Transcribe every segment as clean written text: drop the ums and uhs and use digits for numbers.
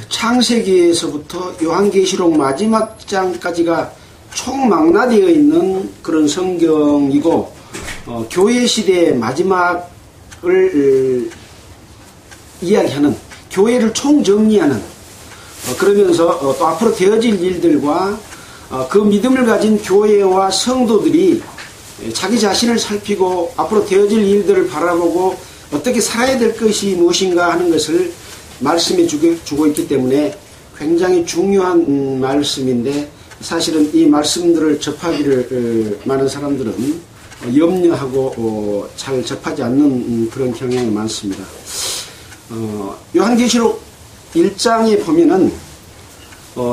창세기에서부터 요한계시록 마지막 장까지가 총망라되어 있는 그런 성경이고, 교회 시대의 마지막을 이야기하는, 교회를 총정리하는, 그러면서 또 앞으로 되어질 일들과 그 믿음을 가진 교회와 성도들이 자기 자신을 살피고 앞으로 되어질 일들을 바라보고 어떻게 살아야 될 것이 무엇인가 하는 것을 말씀해 주고 있기 때문에 굉장히 중요한 말씀인데, 사실은 이 말씀들을 접하기를 많은 사람들은 염려하고 잘 접하지 않는 그런 경향이 많습니다. 요한계시록 1장에 보면은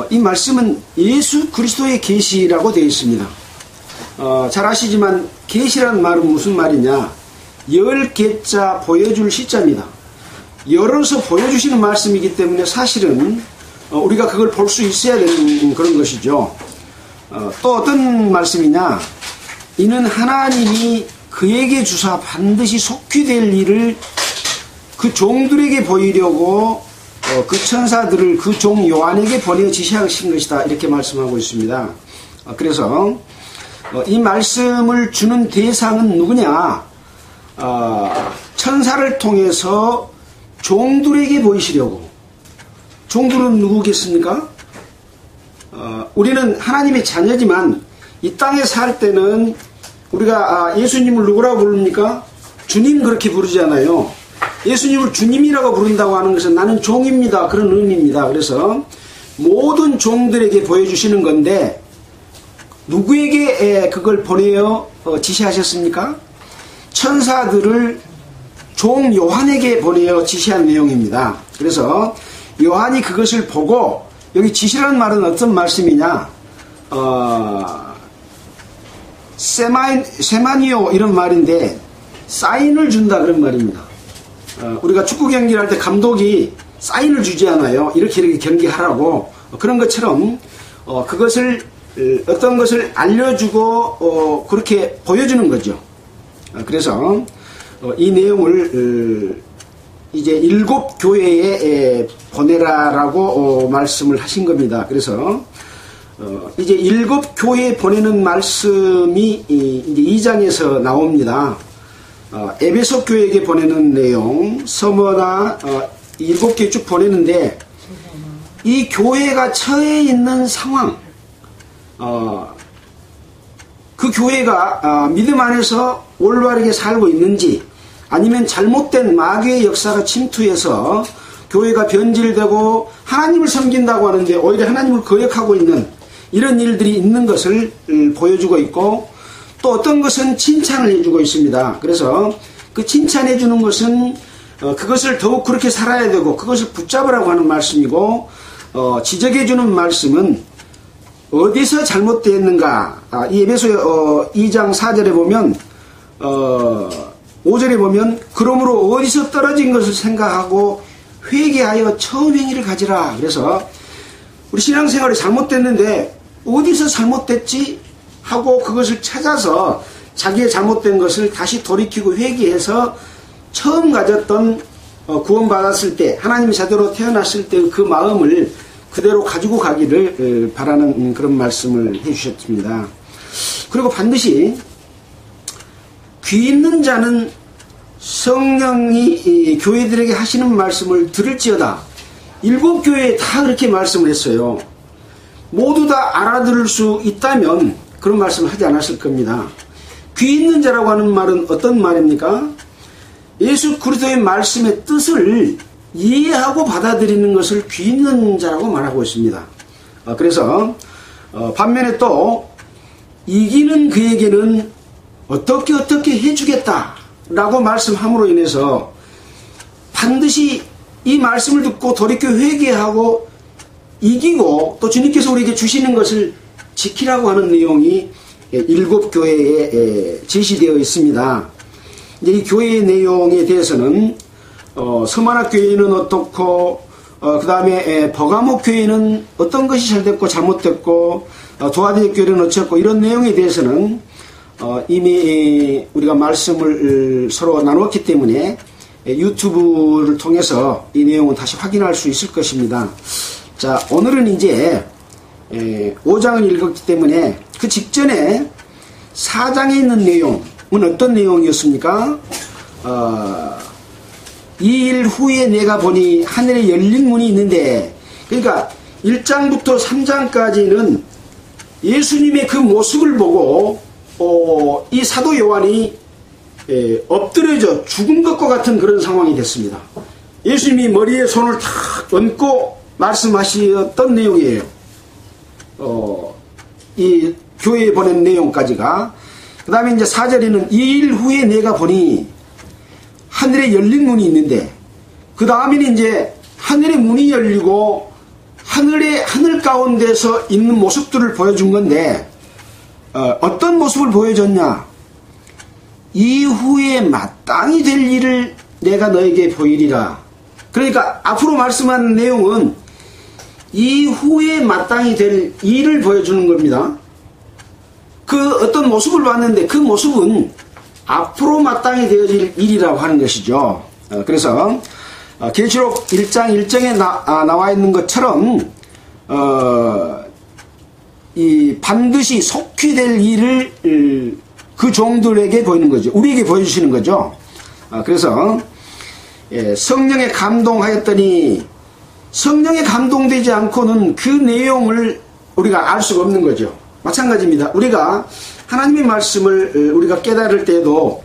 이 말씀은 예수 그리스도의 계시라고 되어 있습니다. 잘 아시지만 계시라는 말은 무슨 말이냐, 열 개자 보여줄 시자입니다. 열어서 보여주시는 말씀이기 때문에 사실은 우리가 그걸 볼 수 있어야 되는 그런 것이죠. 또 어떤 말씀이냐, 이는 하나님이 그에게 주사 반드시 속히 될 일을 그 종들에게 보이려고 그 천사들을 그 종 요한에게 보내어 지시하신 것이다, 이렇게 말씀하고 있습니다. 그래서 이 말씀을 주는 대상은 누구냐, 천사를 통해서 종들에게 보이시려고. 종들은 누구겠습니까? 우리는 하나님의 자녀지만 이 땅에 살 때는 우리가 예수님을 누구라고 부릅니까? 주님, 그렇게 부르잖아요. 예수님을 주님이라고 부른다고 하는 것은 나는 종입니다, 그런 의미입니다. 그래서 모든 종들에게 보여주시는 건데, 누구에게 그걸 보내어 지시하셨습니까? 천사들을 종 요한에게 보내어 지시한 내용입니다. 그래서 요한이 그것을 보고, 여기 지시라는 말은 어떤 말씀이냐, 세마니오 이런 말인데 사인을 준다, 그런 말입니다. 우리가 축구 경기를 할 때 감독이 사인을 주지 않아요. 이렇게 경기하라고. 그런 것처럼 그것을, 어떤 것을 알려주고 그렇게 보여주는 거죠. 그래서 이 내용을 이제 7 교회에 보내라라고 말씀을 하신 겁니다. 그래서 이제 7 교회에 보내는 말씀이 이제 2장에서 나옵니다. 에베소 교회에게 보내는 내용, 서머나 7개 쭉 보내는데, 이 교회가 처해 있는 상황, 그 교회가 믿음 안에서 올바르게 살고 있는지, 아니면 잘못된 마귀의 역사가 침투해서 교회가 변질되고 하나님을 섬긴다고 하는데 오히려 하나님을 거역하고 있는 이런 일들이 있는 것을 보여주고 있고, 또 어떤 것은 칭찬을 해주고 있습니다. 그래서 그 칭찬해 주는 것은 그것을 더욱 그렇게 살아야 되고 그것을 붙잡으라고 하는 말씀이고, 지적해 주는 말씀은 어디서 잘못되었는가. 이 에베소 2장 4절에 보면 5절에 보면 그러므로 어디서 떨어진 것을 생각하고 회개하여 처음 행위를 가지라. 그래서 우리 신앙생활이 잘못됐는데 어디서 잘못됐지 하고 그것을 찾아서 자기의 잘못된 것을 다시 돌이키고 회개해서 처음 가졌던 구원받았을 때, 하나님이 제대로 태어났을 때 그 마음을 그대로 가지고 가기를 바라는 그런 말씀을 해주셨습니다. 그리고 반드시 귀 있는 자는 성령이 교회들에게 하시는 말씀을 들을지어다. 7 교회에 다 그렇게 말씀을 했어요. 모두 다 알아들을 수 있다면 그런 말씀을 하지 않았을 겁니다. 귀 있는 자라고 하는 말은 어떤 말입니까? 예수 그리스도의 말씀의 뜻을 이해하고 받아들이는 것을 귀 있는 자라고 말하고 있습니다. 그래서 반면에 또 이기는 그에게는 어떻게 해주겠다 라고 말씀함으로 인해서 반드시 이 말씀을 듣고 돌이켜 회개하고 이기고 또 주님께서 우리에게 주시는 것을 지키라고 하는 내용이 7 교회에 제시되어 있습니다. 이제 이 교회의 내용에 대해서는 서마나 교회는 어떻고, 그 다음에 버가모 교회는 어떤 것이 잘됐고 잘못됐고, 도아디아 교회는 어쩌고, 이런 내용에 대해서는 이미 우리가 말씀을 서로 나누었기 때문에 유튜브를 통해서 이 내용은 다시 확인할 수 있을 것입니다. 자, 오늘은 이제 5장을 읽었기 때문에 그 직전에 4장에 있는 내용은 어떤 내용이었습니까? 2일 후에 내가 보니 하늘에 열린 문이 있는데, 그러니까 1장부터 3장까지는 예수님의 그 모습을 보고 이 사도 요한이 엎드려져 죽은 것과 같은 그런 상황이 됐습니다. 예수님이 머리에 손을 탁 얹고 말씀하셨던 내용이에요. 이 교회에 보낸 내용까지가. 그 다음에 이제 4절에는 2일 후에 내가 보니 하늘에 열린 문이 있는데, 그 다음에는 이제 하늘의 문이 열리고 하늘 가운데서 있는 모습들을 보여준 건데, 어떤 모습을 보여줬냐? 이후에 마땅히 될 일을 내가 너에게 보이리라. 그러니까 앞으로 말씀하는 내용은 이후에 마땅히 될 일을 보여주는 겁니다. 그 어떤 모습을 봤는데 그 모습은 앞으로 마땅히 되어질 일이라고 하는 것이죠. 그래서 계시록 1장 1절에 나와 있는 것처럼 이 반드시 속히 될 일을 그 종들에게 보이는 거죠. 우리에게 보여주시는 거죠. 그래서 성령에 감동하였더니, 성령에 감동되지 않고는 그 내용을 우리가 알 수가 없는 거죠. 마찬가지입니다. 우리가 하나님의 말씀을 우리가 깨달을 때도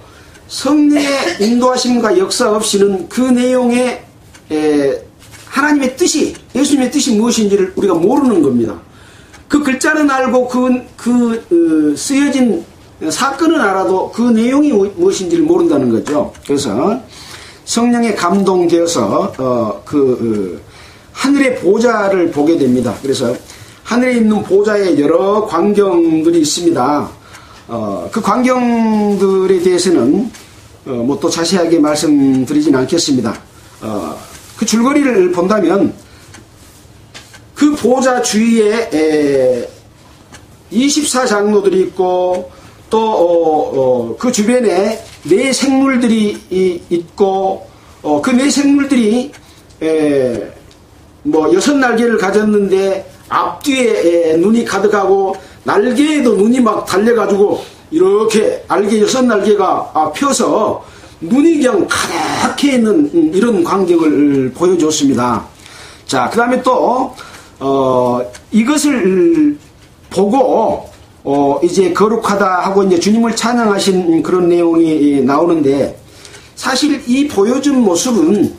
성령의 인도하심과 역사 없이는 그 내용의 하나님의 뜻이, 예수님의 뜻이 무엇인지를 우리가 모르는 겁니다. 그 글자는 알고 쓰여진 사건은 알아도 그 내용이 무엇인지를 모른다는 거죠. 그래서 성령에 감동되어서 하늘의 보좌를 보게 됩니다. 그래서 하늘에 있는 보좌에 여러 광경들이 있습니다. 그 광경들에 대해서는 뭐 또 자세하게 말씀드리진 않겠습니다. 그 줄거리를 본다면 그 보좌 주위에 24장로들이 있고 또 그 주변에 네 생물들이 있고 그 네 생물들이 뭐 6날개를 가졌는데 앞뒤에 눈이 가득하고 날개에도 눈이 막 달려가지고 이렇게 날개 6날개가 펴서 눈이 그냥 가득해 있는 이런 광경을 보여줬습니다. 자, 그 다음에 또 이것을 보고 이제 거룩하다 하고 이제 주님을 찬양하신 그런 내용이 나오는데, 사실 이 보여준 모습은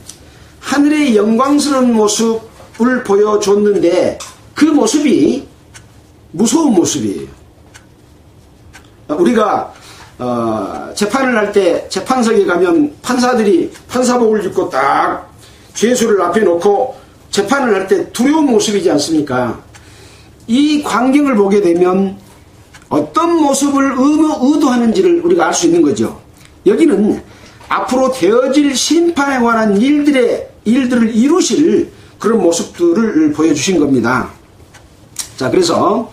하늘의 영광스러운 모습을 보여줬는데 그 모습이 무서운 모습이에요. 우리가 재판을 할 때 재판석에 가면 판사들이 판사복을 입고 딱 죄수를 앞에 놓고 재판을 할 때 두려운 모습이지 않습니까? 이 광경을 보게 되면 어떤 모습을 의도하는지를 우리가 알 수 있는 거죠. 여기는 앞으로 되어질 심판에 관한 일들을 이루실 그런 모습들을 보여주신 겁니다. 자, 그래서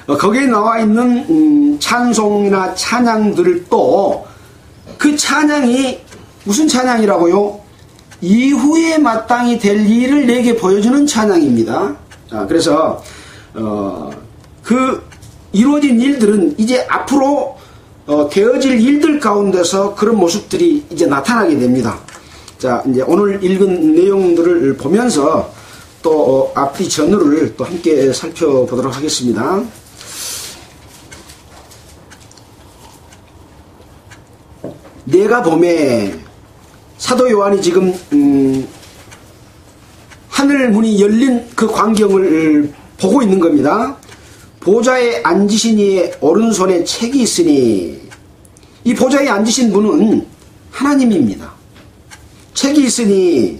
거기에 나와 있는 찬송이나 찬양들을 또 그 찬양이 무슨 찬양이라고요? 이후에 마땅히 될 일을 내게 보여주는 찬양입니다. 자, 그래서 그 이루어진 일들은 이제 앞으로 되어질 일들 가운데서 그런 모습들이 이제 나타나게 됩니다. 자, 이제 오늘 읽은 내용들을 보면서 또 앞뒤 전후를 또 함께 살펴보도록 하겠습니다. 내가 봄에 사도 요한이 지금 하늘 문이 열린 그 광경을 보고 있는 겁니다. 보좌에 앉으신 이의 오른손에 책이 있으니, 이 보좌에 앉으신 분은 하나님입니다. 책이 있으니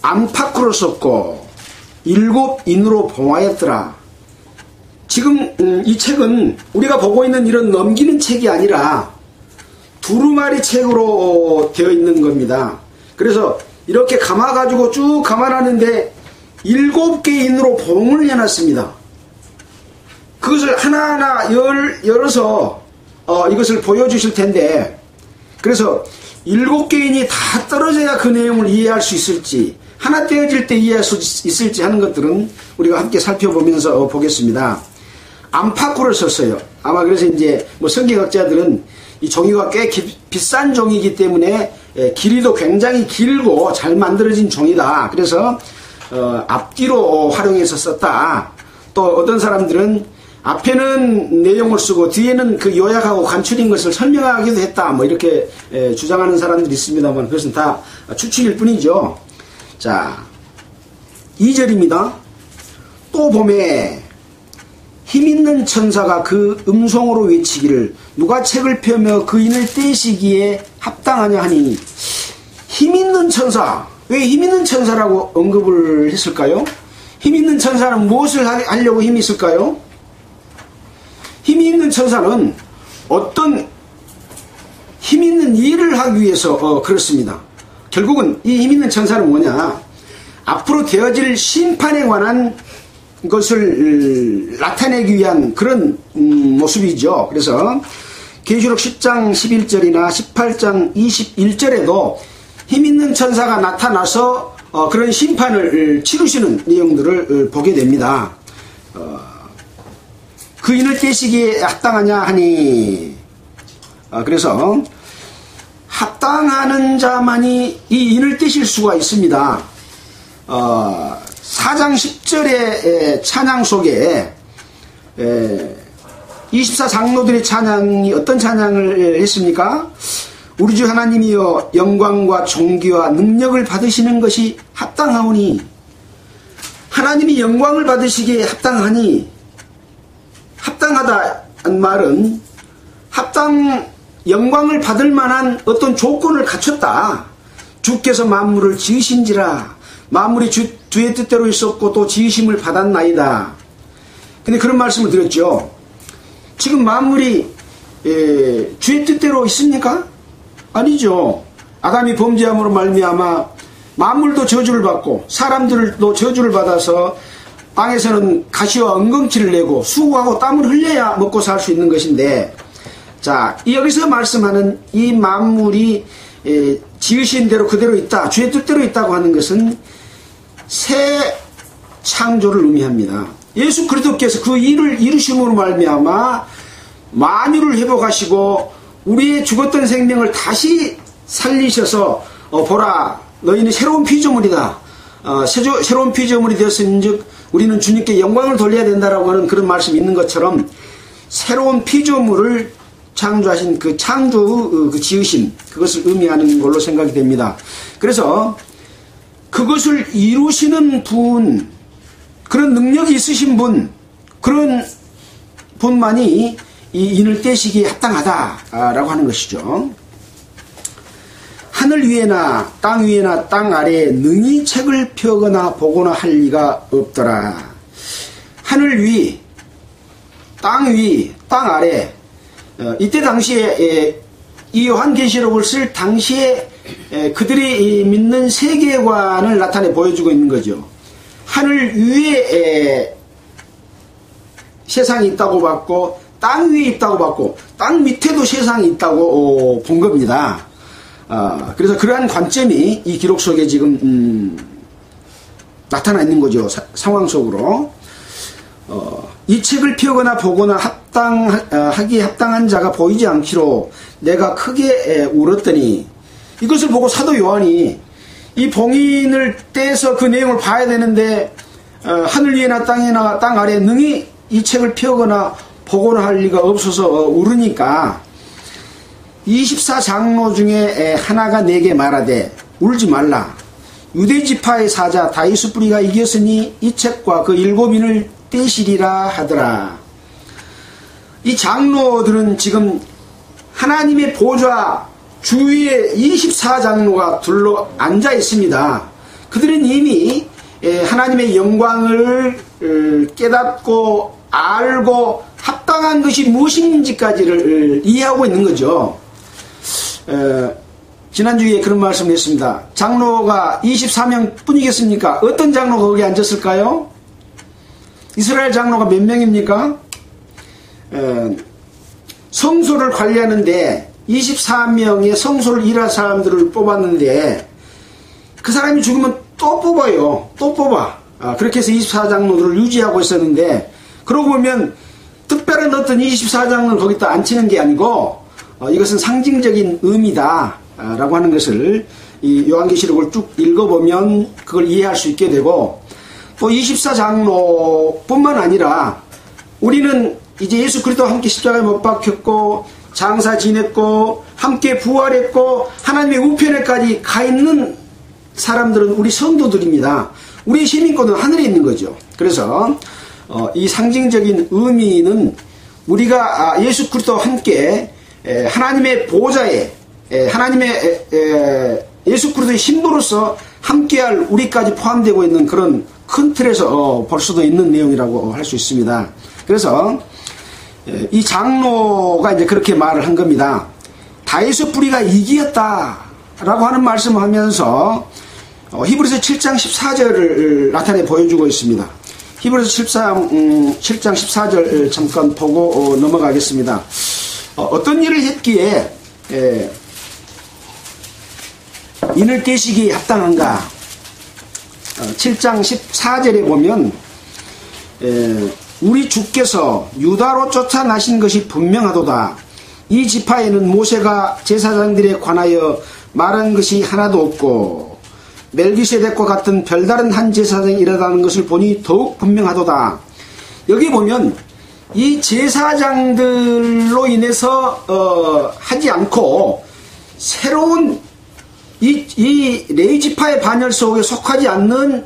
안팎으로 썼고 7인으로 봉하였더라. 지금 이 책은 우리가 보고 있는 이런 넘기는 책이 아니라 두루마리 책으로 되어 있는 겁니다. 그래서 이렇게 감아가지고 쭉 감아놨는데 7개인으로 봉을 해놨습니다. 그것을 하나하나 열어서 이것을 보여주실 텐데, 그래서 7교인이 다 떨어져야 그 내용을 이해할 수 있을지, 하나 떼어질 때 이해할 수 있을지 하는 것들은 우리가 함께 살펴보면서 보겠습니다. 안팎으로 썼어요. 아마 그래서 이제 뭐 성경학자들은 이 종이가 꽤 비싼 종이기 때문에 길이도 굉장히 길고 잘 만들어진 종이다. 그래서 앞뒤로 활용해서 썼다. 또 어떤 사람들은 앞에는 내용을 쓰고 뒤에는 그 요약하고 간추린 것을 설명하기도 했다. 뭐 이렇게 주장하는 사람들이 있습니다만 그것은 다 추측일 뿐이죠. 자, 2절입니다. 또 봄에 힘있는 천사가 그 음성으로 외치기를 누가 책을 펴며 그 인을 떼시기에 합당하냐 하니, 힘있는 천사, 왜 힘있는 천사라고 언급을 했을까요? 힘있는 천사는 무엇을 하려고 힘이 있을까요? 힘이 있는 천사는 어떤 힘있는 일을 하기 위해서 그렇습니다. 결국은 이 힘있는 천사는 뭐냐, 앞으로 되어질 심판에 관한 것을 나타내기 위한 그런 모습이죠. 그래서 계시록 10장 11절이나 18장 21절에도 힘있는 천사가 나타나서 그런 심판을 치르시는 내용들을 보게 됩니다. 그 인을 떼시기에 합당하냐 하니, 그래서 합당하는 자만이 이 인을 떼실 수가 있습니다. 4장 10절의 찬양 속에 24장로들의 찬양이 어떤 찬양을 했습니까? 우리 주 하나님이여 영광과 존귀와 능력을 받으시는 것이 합당하오니, 하나님이 영광을 받으시기에 합당하니, 합당하다는 말은 영광을 받을 만한 어떤 조건을 갖췄다. 주께서 만물을 지으신지라 만물이 주의 뜻대로 있었고 또 지으심을 받았나이다. 근데 그런 말씀을 드렸죠. 지금 만물이 주의 뜻대로 있습니까? 아니죠. 아담이 범죄함으로 말미암아 만물도 저주를 받고 사람들도 저주를 받아서 땅에서는 가시와 엉겅퀴를 내고 수고하고 땀을 흘려야 먹고 살 수 있는 것인데, 자, 여기서 말씀하는 이 만물이 지으신 대로 그대로 있다, 주의 뜻대로 있다고 하는 것은 새 창조를 의미합니다. 예수 그리스도께서 그 일을 이루심으로 말미암아 만유를 회복하시고 우리의 죽었던 생명을 다시 살리셔서 보라, 너희는 새로운 피조물이다. 새로운 피조물이 되었은즉 우리는 주님께 영광을 돌려야 된다라고 하는 그런 말씀이 있는 것처럼, 새로운 피조물을 창조하신 그 창조, 그 지으심, 그것을 의미하는 걸로 생각이 됩니다. 그래서 그것을 이루시는 분, 그런 능력이 있으신 분, 그런 분만이 이 인을 떼시기에 합당하다라고 하는 것이죠. 하늘 위에나 땅 위에나 땅 아래에 능히 책을 펴거나 보거나 할 리가 없더라. 하늘 위, 땅 아래, 이때 당시에 이 요한계시록을 쓸 당시에 그들이 믿는 세계관을 나타내 보여주고 있는 거죠. 하늘 위에 세상이 있다고 봤고, 땅 위에 있다고 봤고, 땅 밑에도 세상이 있다고 본 겁니다. 그래서 그러한 관점이 이 기록 속에 지금 나타나 있는 거죠. 상황 속으로. 이 책을 펴거나 보거나 하기에 합당한 자가 보이지 않기로 내가 크게 울었더니, 이것을 보고 사도 요한이 이 봉인을 떼서 그 내용을 봐야 되는데, 하늘 위에나 땅이나 땅 아래에 능히 이 책을 펴거나 보거나 할 리가 없어서 울으니까 24장로 중에 하나가 내게 말하되 울지 말라. 유대지파의 사자 다윗의 뿌리가 이겼으니 이 책과 그 7인을 떼시리라 하더라. 이 장로들은 지금 하나님의 보좌 주위에 24장로가 둘러 앉아 있습니다. 그들은 이미 하나님의 영광을 깨닫고 알고 합당한 것이 무엇인지까지를 이해하고 있는 거죠. 지난주에 그런 말씀을 했습니다. 장로가 24명 뿐이겠습니까? 어떤 장로가 거기 앉았을까요? 이스라엘 장로가 몇 명입니까? 성소를 관리하는데 24명의 성소를 일할 사람들을 뽑았는데 그 사람이 죽으면 또 뽑아요. 또 뽑아. 그렇게 해서 24장로들을 유지하고 있었는데, 그러고 보면 특별한 어떤 24장로를 거기다 앉히는 게 아니고 이것은 상징적인 의미다 라고 하는 것을 이 요한계시록을 쭉 읽어보면 그걸 이해할 수 있게 되고, 또 24장로뿐만 아니라 우리는 이제 예수 그리스도와 함께 십자가에 못 박혔고 장사 지냈고 함께 부활했고 하나님의 우편에까지 가 있는 사람들은 우리 성도들입니다. 우리의 시민권은 하늘에 있는 거죠. 그래서 이 상징적인 의미는 우리가 예수 그리스도와 함께 하나님의 보좌에 하나님의 예수 그리스도의 신부로서 함께할 우리까지 포함되고 있는 그런 큰 틀에서 볼 수도 있는 내용이라고 할 수 있습니다. 그래서 이 장로가 이제 그렇게 말을 한 겁니다. 다윗의 뿌리가 이기었다라고 하는 말씀을 하면서 히브리서 7장 14절을 나타내 보여주고 있습니다. 히브리서 7장 14절 잠깐 보고 넘어가겠습니다. 어떤 일을 했기에 인을 떼시기 합당한가? 7장 14절에 보면 우리 주께서 유다로 쫓아나신 것이 분명하도다. 이 지파에는 모세가 제사장들에 관하여 말한 것이 하나도 없고 멜기세덱과 같은 별다른 한 제사장이 일하다는 것을 보니 더욱 분명하도다. 여기 보면 이 제사장들로 인해서 하지 않고 새로운 이 레위 지파의 반열 속에 속하지 않는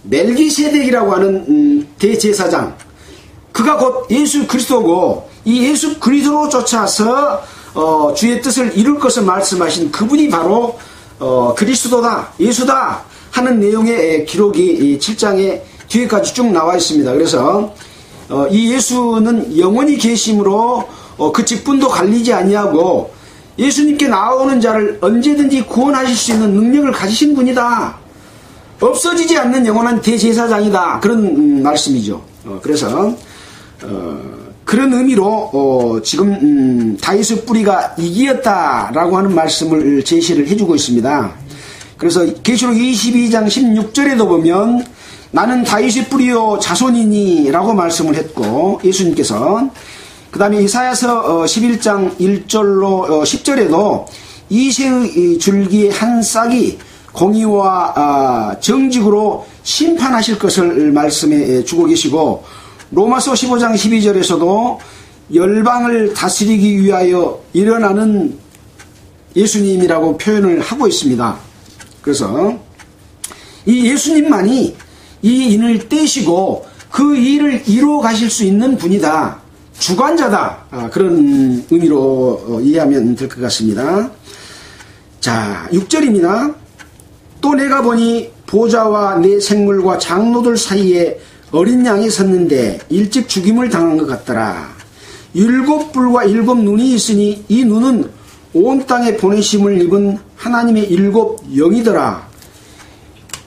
멜기세덱이라고 하는 대제사장, 그가 곧 예수 그리스도고 이 예수 그리스도로 쫓아서 주의 뜻을 이룰 것을 말씀하신 그분이 바로 그리스도다, 예수다 하는 내용의 기록이 7장에 뒤에까지 쭉 나와 있습니다. 그래서 이 예수는 영원히 계심으로 그 직분도 갈리지 아니하고 예수님께 나오는 자를 언제든지 구원하실 수 있는 능력을 가지신 분이다. 없어지지 않는 영원한 대제사장이다. 그런 말씀이죠. 그래서 그런 의미로 지금 다윗의 뿌리가 이기었다라고 하는 말씀을 제시를 해주고 있습니다. 그래서 계시록 22장 16절에도 보면 나는 다윗의 뿌리요 자손이니 라고 말씀을 했고, 예수님께서 그 다음에 이사야서 11장 1절로 10절에도 이새의 줄기의 한 싹이 공의와 정직으로 심판하실 것을 말씀해 주고 계시고, 로마서 15장 12절에서도 열방을 다스리기 위하여 일어나는 예수님이라고 표현을 하고 있습니다. 그래서 이 예수님만이 이 인을 떼시고 그 일을 이루어 가실 수 있는 분이다. 주관자다. 그런 의미로 이해하면 될 것 같습니다. 자, 6절입니다. 또 내가 보니 보좌와 내 생물과 장로들 사이에 어린 양이 섰는데 일찍 죽임을 당한 것 같더라. 7뿔과 7눈이 있으니 이 눈은 온 땅에 보내심을 입은 하나님의 7영이더라.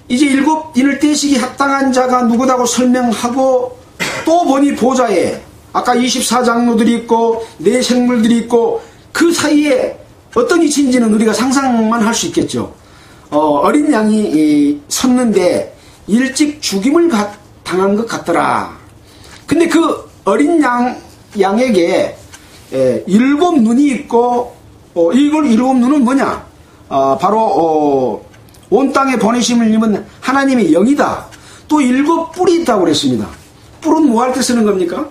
이제 7인을 떼시기 합당한 자가 누구다고 설명하고, 또 보니 보좌에 아까 24장로들이 있고 내 생물들이 있고 그 사이에 어떤 이치인지는 우리가 상상만 할 수 있겠죠. 어린 양이 섰는데 일찍 죽임을 당한 것 같더라. 근데 그 어린 양에게 7눈이 있고, 이걸 7눈은 뭐냐? 바로 온 땅에 보내심을 입은 하나님의 영이다. 또 7뿔이 있다고 그랬습니다. 뿔은 뭐 할 때 쓰는 겁니까?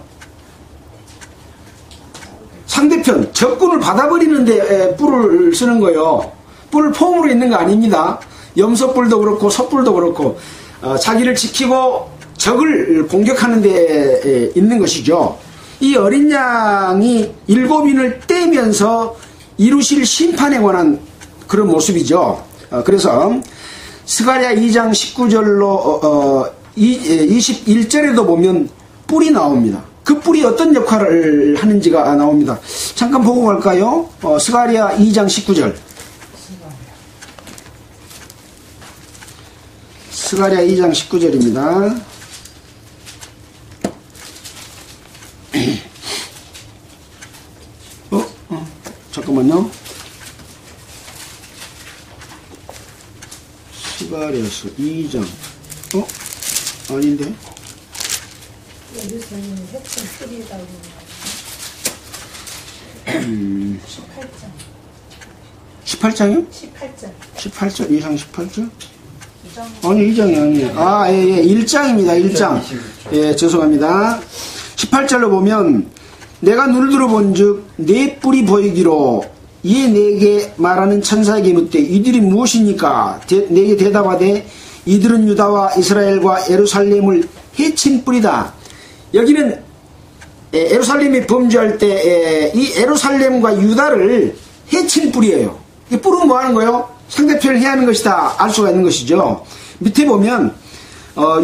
상대편 적군을 받아버리는데 뿔을 쓰는 거예요. 뿔을 폼으로 있는 거 아닙니다. 염소뿔도 그렇고 섣뿔도 그렇고 자기를 지키고 적을 공격하는 데 있는 것이죠. 이 어린 양이 7인을 떼면서 이루실 심판에 관한 그런 모습이죠. 그래서 스가랴 2장 19절로 21절에도 보면 뿔이 나옵니다. 그 뿔이 어떤 역할을 하는지가 나옵니다. 잠깐 보고 갈까요? 스가랴 2장 19절. 스가랴 2장 19절입니다. 잠깐만요. 스가랴서 2장. 아닌데? 예루살렘이 핵심 뿌리다고. 18장. 18장이요? 18장. 18장? 2장 18장? 아니, 2장이 아니에요. 예, 1장입니다. 1장. 예, 죄송합니다. 18절로 보면, 내가 눈을 들어본 즉, 네 뿔이 보이기로, 이에 내게 말하는 천사에게 묻되, 이들이 무엇입니까? 내게 대답하되, 이들은 유다와 이스라엘과 예루살렘을 해친 뿔이다. 여기는 예루살렘이 범죄할 때 이 예루살렘과 유다를 해친 뿔이에요. 이 뿔은 뭐 하는 거예요? 상대편을 해하는 것이다 알 수가 있는 것이죠. 밑에 보면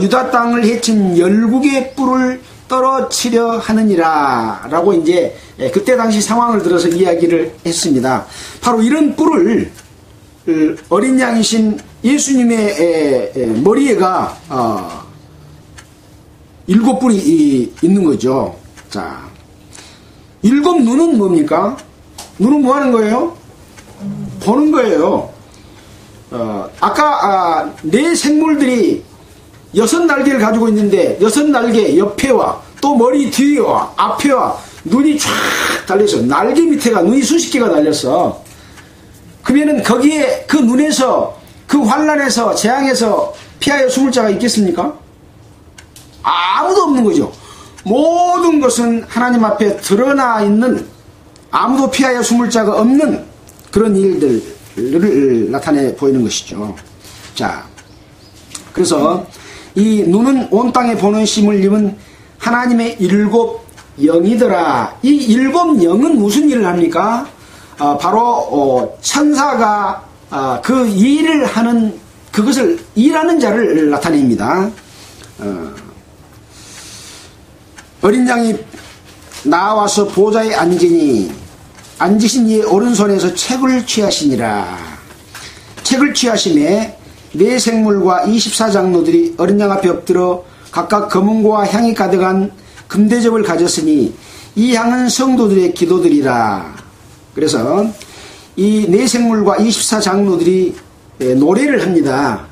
유다 땅을 해친 열국의 뿔을 떨어치려 하느니라 라고 이제 그때 당시 상황을 들어서 이야기를 했습니다. 바로 이런 뿔을 어린 양이신 예수님의 머리에가 7뿔이 있는 거죠. 자, 7 눈은 뭡니까? 눈은 뭐 하는 거예요? 보는 거예요. 아까 네 생물들이 6날개를 가지고 있는데 6날개 옆에와 또 머리 뒤에와 앞에와 눈이 쫙 달려서 날개 밑에가 눈이 수십 개가 달렸어. 그러면은 거기에 그 눈에서 그 환란에서 재앙에서 피하여 숨을 자가 있겠습니까? 아무도 없는 거죠. 모든 것은 하나님 앞에 드러나 있는 아무도 피하여 숨을 자가 없는 그런 일들을 나타내 보이는 것이죠. 자, 그래서 이 눈은 온 땅에 보는 심을 입은 하나님의 7 영이더라. 이 7 영은 무슨 일을 합니까? 바로 천사가 그 일을 하는 그것을 일하는 자를 나타냅니다. 어린 양이 나와서 보좌에 앉으신 이의 오른손에서 책을 취하시니라. 책을 취하심에 네 생물과 24장로들이 어린 양 앞에 엎드려 각각 검은고와 향이 가득한 금대접을 가졌으니 이 향은 성도들의 기도들이라. 그래서 이 네 생물과 24장로들이 노래를 합니다.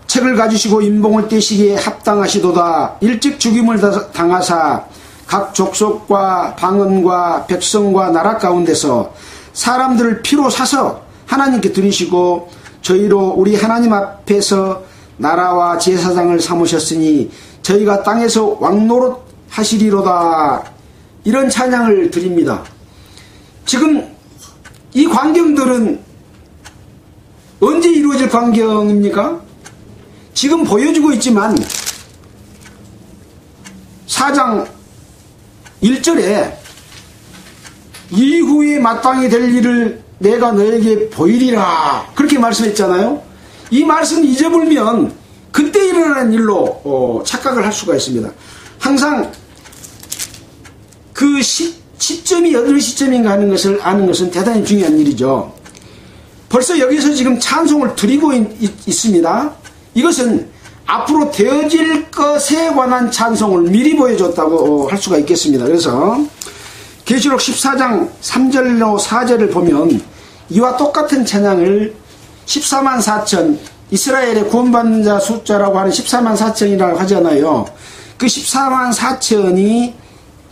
책을 가지시고 인봉을 떼시기에 합당하시도다. 일찍 죽임을 당하사 각 족속과 방언과 백성과 나라 가운데서 사람들을 피로 사서 하나님께 드리시고 저희로 우리 하나님 앞에서 나라와 제사장을 삼으셨으니 저희가 땅에서 왕노릇 하시리로다. 이런 찬양을 드립니다. 지금 이 광경들은 언제 이루어질 광경입니까? 지금 보여주고 있지만 4장 1절에 이후에 마땅히 될 일을 내가 너에게 보이리라 그렇게 말씀했잖아요. 이 말씀 잊어버리면 그때 일어나는 일로 착각을 할 수가 있습니다. 항상 그 시점이 어느 시점인가 하는 것을 아는 것은 대단히 중요한 일이죠. 벌써 여기서 지금 찬송을 드리고 있습니다. 이것은 앞으로 되어질 것에 관한 찬송을 미리 보여줬다고 할 수가 있겠습니다. 그래서 계시록 14장 3절로 4절을 보면 이와 똑같은 찬양을 14만 4천 이스라엘의 구원받는 자 숫자라고 하는 14만 4천이라고 하잖아요. 그 14만 4천이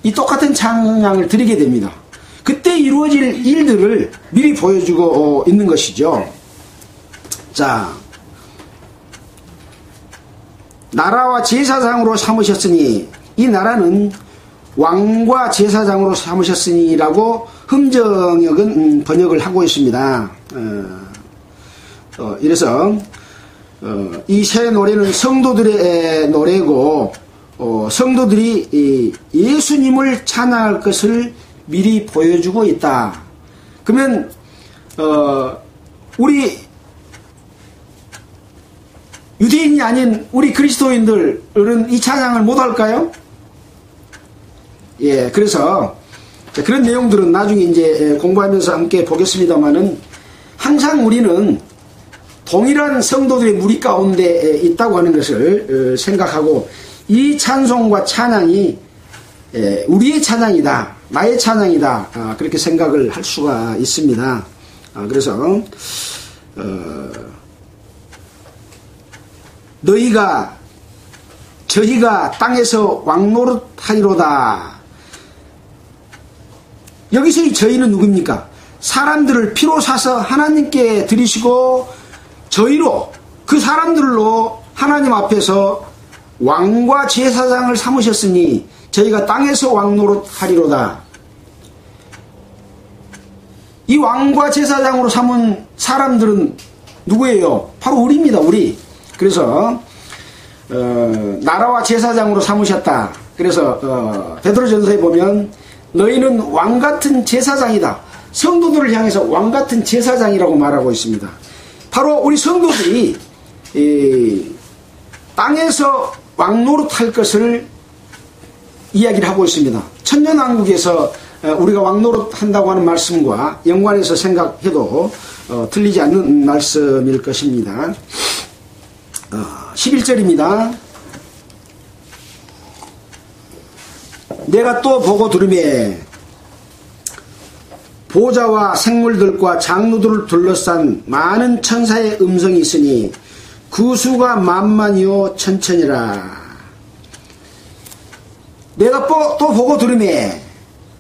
이 똑같은 찬양을 드리게 됩니다. 그때 이루어질 일들을 미리 보여주고 있는 것이죠. 자, 나라와 제사장으로 삼으셨으니 이 나라는 왕과 제사장으로 삼으셨으니라고 흥정역은 번역을 하고 있습니다. 이래서 이 새 노래는 성도들의 노래고 성도들이 예수님을 찬양할 것을 미리 보여주고 있다. 그러면 우리 유대인이 아닌 우리 그리스도인들은 이 찬양을 못할까요? 예, 그래서 그런 내용들은 나중에 이제 공부하면서 함께 보겠습니다만은 항상 우리는 동일한 성도들의 무리 가운데 있다고 하는 것을 생각하고 이 찬송과 찬양이 우리의 찬양이다, 나의 찬양이다, 그렇게 생각을 할 수가 있습니다. 그래서 저희가 땅에서 왕노릇하리로다. 여기서의 저희는 누굽니까? 사람들을 피로 사서 하나님께 드리시고 저희로 그 사람들로 하나님 앞에서 왕과 제사장을 삼으셨으니 저희가 땅에서 왕노릇하리로다. 이 왕과 제사장으로 삼은 사람들은 누구예요? 바로 우리입니다. 우리. 그래서 나라와 제사장으로 삼으셨다. 그래서 베드로전서에 보면 너희는 왕같은 제사장이다. 성도들을 향해서 왕같은 제사장이라고 말하고 있습니다. 바로 우리 성도들이 땅에서 왕노릇할 것을 이야기를 하고 있습니다. 천년왕국에서 우리가 왕노릇 한다고 하는 말씀과 연관해서 생각해도 틀리지 않는 말씀일 것입니다. 11절입니다. 내가 또 보고 들으매 보좌와 생물들과 장로들을 둘러싼 많은 천사의 음성이 있으니 그 수가 만만이요 천천이라. 내가 또 보고 들으매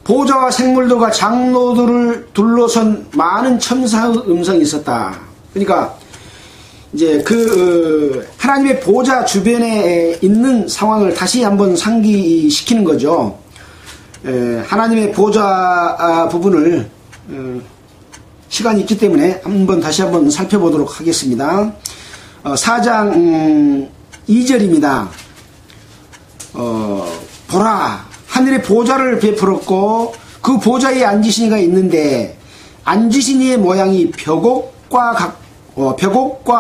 보좌와 생물들과 장로들을 둘러선 많은 천사의 음성이 있었다. 그러니까 이제 하나님의 보좌 주변에 있는 상황을 다시 한번 상기시키는 거죠. 하나님의 보좌 부분을 시간이 있기 때문에 다시 한번 살펴보도록 하겠습니다. 4장 2절입니다. 보라, 하늘의 보좌를 베풀었고 그 보좌에 앉으신 이가 있는데 앉으신 이의 모양이 벽옥과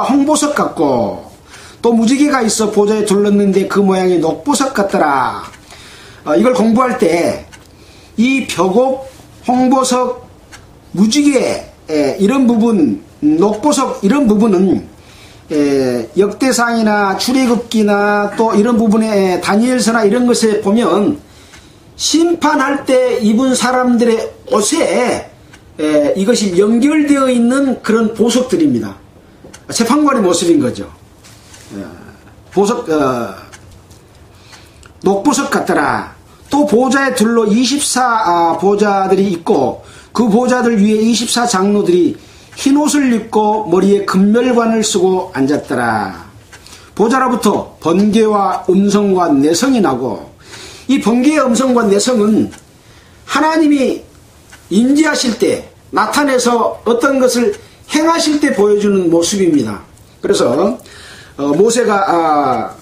홍보석 같고 또 무지개가 있어 보좌에 둘렀는데 그 모양이 녹보석 같더라. 이걸 공부할 때 이 벽옥, 홍보석, 무지개 이런 부분, 녹보석 이런 부분은 역대상이나 출애굽기나 또 이런 부분에 다니엘서나 이런 것에 보면 심판할 때 입은 사람들의 옷에 이것이 연결되어 있는 그런 보석들입니다. 재판관의 모습인 거죠. 녹보석 같더라. 또 보좌에 둘러 24 보좌들이 있고 그 보좌들 위에 24 장로들이 흰 옷을 입고 머리에 금멸관을 쓰고 앉았더라. 보좌로부터 번개와 음성과 내성이 나고 이 번개의 음성과 내성은 하나님이 임재하실 때 나타내서 어떤 것을 행하실 때 보여주는 모습입니다. 그래서 모세가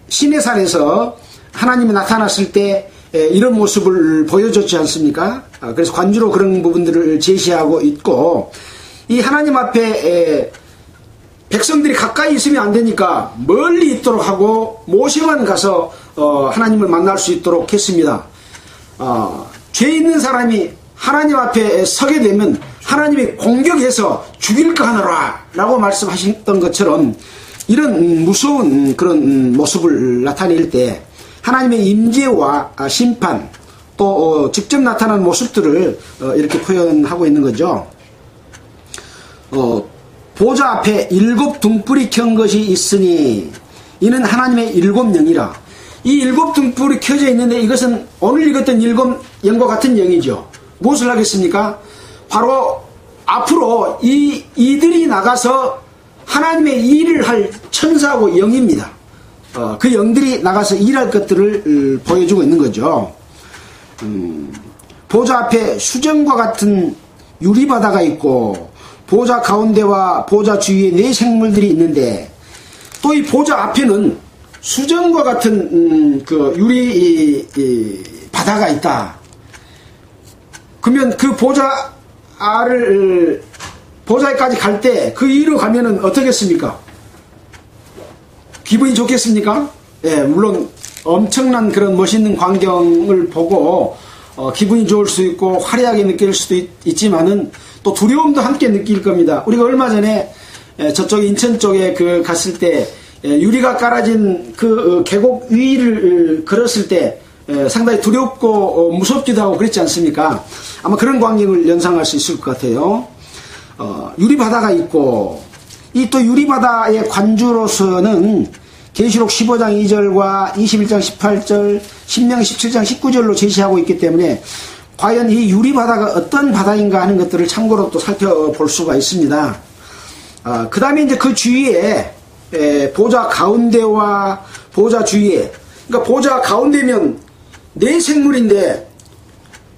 시내산에서 하나님이 나타났을 때 이런 모습을 보여줬지 않습니까? 그래서 관주로 그런 부분들을 제시하고 있고 이 하나님 앞에 백성들이 가까이 있으면 안 되니까 멀리 있도록 하고 모세만 가서 하나님을 만날 수 있도록 했습니다. 죄 있는 사람이 하나님 앞에 서게 되면 하나님이 공격해서 죽일까 하노라 라고 말씀하셨던 것처럼 이런 무서운 그런 모습을 나타낼 때 하나님의 임재와 심판 또 직접 나타난 모습들을 이렇게 표현하고 있는 거죠. 보좌 앞에 7 등불이 켠 것이 있으니 이는 하나님의 7 영이라. 이 7 등불이 켜져 있는데 이것은 오늘 읽었던 7 영과 같은 영이죠. 무엇을 하겠습니까? 바로 앞으로 이들이 나가서 하나님의 일을 할 천사하고 영입니다. 그 영들이 나가서 일할 것들을 보여주고 있는 거죠. 보좌 앞에 수정과 같은 유리바다가 있고 보좌 가운데와 보좌 주위에 4 생물들이 있는데 또 이 보좌 앞에는 수정과 같은 그 유리 바다가 있다. 그러면 그 보좌에까지 갈 때 그 위로 가면은 어떻겠습니까? 기분이 좋겠습니까? 예, 물론 엄청난 그런 멋있는 광경을 보고 기분이 좋을 수 있고 화려하게 느낄 수도 있지만은 또 두려움도 함께 느낄 겁니다. 우리가 얼마 전에 저쪽 인천 쪽에 갔을 때 유리가 깔아진 그 계곡 위를 걸었을 때 상당히 두렵고 무섭기도 하고 그랬지 않습니까? 아마 그런 광경을 연상할 수 있을 것 같아요. 유리 바다가 있고 이 또 유리바다의 관주로서는 계시록 15장 2절과 21장 18절, 신명기 17장 19절로 제시하고 있기 때문에 과연 이 유리바다가 어떤 바다인가 하는 것들을 참고로 또 살펴볼 수가 있습니다. 그 다음에 이제 그 주위에 보좌 가운데와 보좌 주위에, 그러니까 보좌 가운데면 네 생물인데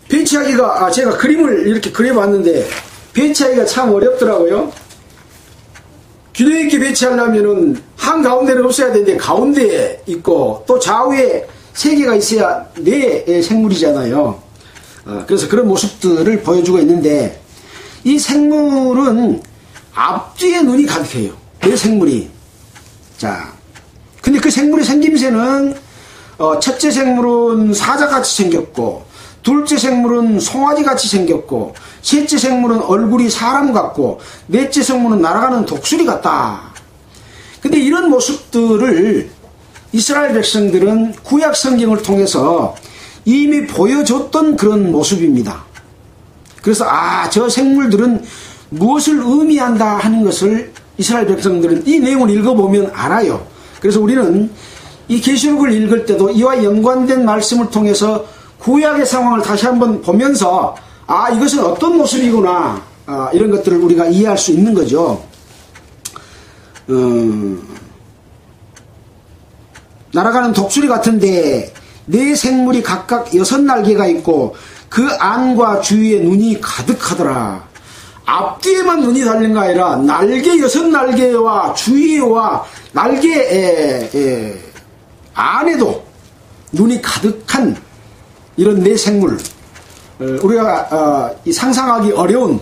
배치하기가, 제가 그림을 이렇게 그려봤는데 배치하기가 참 어렵더라고요. 균형 있게 배치하려면은 한가운데는 없어야 되는데 가운데에 있고 또 좌우에 세 개가 있어야 네 생물이잖아요. 그래서 그런 모습들을 보여주고 있는데 이 생물은 앞뒤에 눈이 가득해요. 네 생물이. 자, 근데 그 생물의 생김새는 첫째 생물은 사자같이 생겼고, 둘째 생물은 송아지같이 생겼고, 셋째 생물은 얼굴이 사람 같고, 넷째 생물은 날아가는 독수리 같다. 근데 이런 모습들을 이스라엘 백성들은 구약 성경을 통해서 이미 보여줬던 그런 모습입니다. 그래서 저 생물들은 무엇을 의미한다 하는 것을 이스라엘 백성들은 이 내용을 읽어보면 알아요. 그래서 우리는 이 계시록을 읽을 때도 이와 연관된 말씀을 통해서 구약의 상황을 다시 한번 보면서 이것은 어떤 모습이구나, 이런 것들을 우리가 이해할 수 있는 거죠. 날아가는 독수리 같은데 네 생물이 각각 6날개가 있고 그 안과 주위에 눈이 가득하더라. 앞뒤에만 눈이 달린 거 아니라 날개 6날개와 주위와 날개 안에도 눈이 가득한 이런 네 생물, 우리가 상상하기 어려운